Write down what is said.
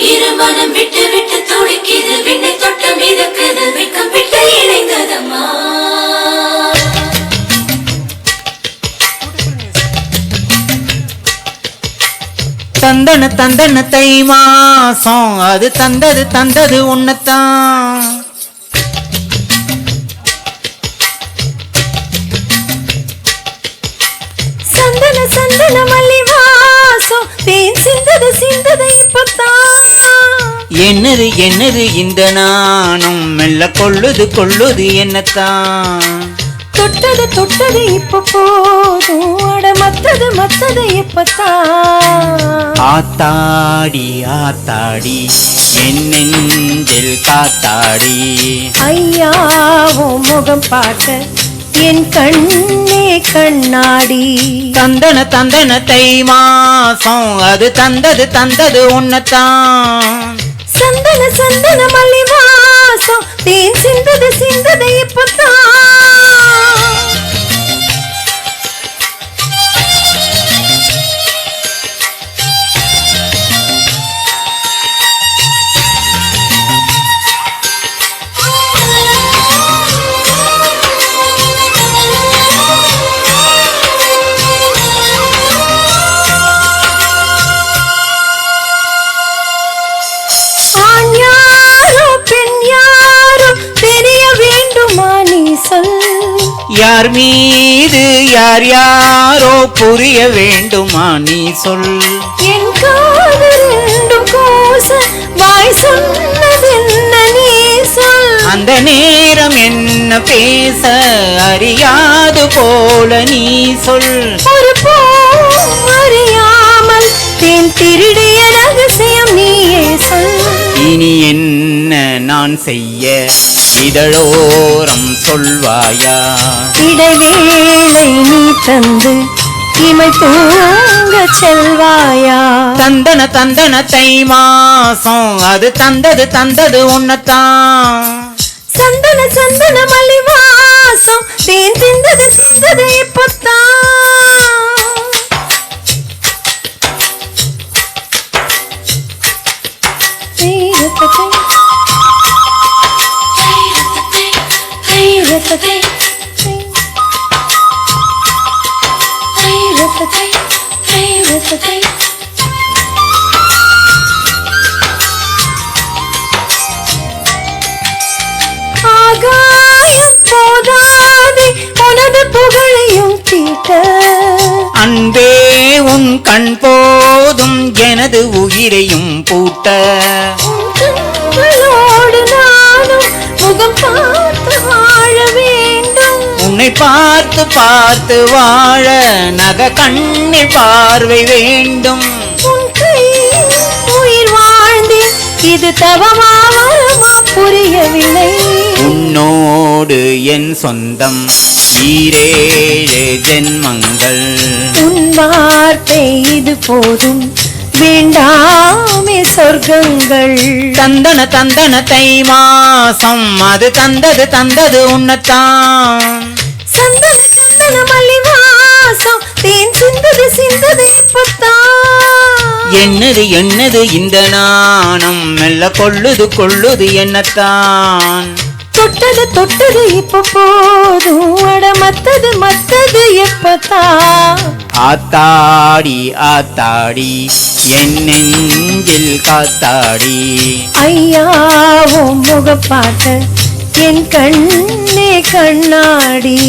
இருமனம் விட்டு விட்டு துடிக்குது விண்ணை தொட்டு மிதக்குது வெக்கம் விட்டு இணைந்ததம்மா தந்தன தந்தன தை மாசம் அது தந்தது தந்தது உன்னத்தான் சந்தன சந்தன மல்லி வாசம் தேன் சிந்தது சிந்தது இப்பத்தான் என்னது என்னது இந்த நாணம் மெல்ல கொள்ளுது கொள்ளுது என்னத்தான் தொட்டது தொட்டது இப்ப போதும் அட மத்தது மத்தது இப்பத்தான் ஆத்தாடி ஆத்தாடி என் நெஞ்சில் காத்தாடி ஐயாவோ முகம் பார்க்க என் கண்ணே கண்ணாடி தந்தன தந்தன தை மாசம் அது தந்தது தந்தது உன்னத்தான் சந்தன சந்தன மல்லி வாசம் தேன் சிந்தது சிந்தது இப்பத்தான் யார் மீது யார் யாரோ புரிய வேண்டுமா நீ சொல் என் காது ரெண்டும் கோச வாய் சொன்னதென்ன நீ சொல் அந்த நேரம் என்ன பேச அறியாது போல நீ சொல் ஒரு போ அறியாமல் தேன் திருடிய ரகசியம் நீயே சொல் இனி என்ன நான் செய்ய இதழோரம் சொல்வாயா இடைவேளை நீ தந்து இமை தூங்க செல்வாயா தந்தன தந்தன தை மாசம் அது தந்தது தந்தது உன்னத்தான் சந்தன சந்தன மல்லி வாசம் தேன் சிந்தது சிந்தது இப்பத்தான் ஆகாயம் போதாதே உனது புகழையும் தீட்ட அன்பே உன் கண் போதும் எனது உயிரையும் பூட்ட உங்களோடு நானும் முகம் பார்த்து வாழ வேண்டும் உன்னை பார்த்து பார்த்து வாழ நக கண்ணில் பார்வை வேண்டும் உன் கை உயிர் வாழ்ந்தேன் இது தவமா வரமா புரியவில்லை உன்னோடு என் சொந்தம் ஈரேழு ஜென்மங்கள் உன் வார்த்தை இது போதும் வேண்டாமே சொர்க்கங்கள் தந்தன தந்தன தை மாசம் அது தந்தது தந்தது உன்னத்தான் சந்தன சந்தன மல்லி வாசம் தேன் சிந்தது சிந்தது இப்பத்தான் என்னது என்னது இந்த நாணம் மெல்ல கொள்ளுது கொள்ளுது என்னத்தான் தொட்டது தொட்டது இப்ப போதும் அட மத்தது மத்தது எப்பத்தான் ஆத்தாடி ஆத்தாடி என் நெஞ்சில் காத்தாடி ஐயாவோ முகம் பார்க்க என் கண்ணே கண்ணாடி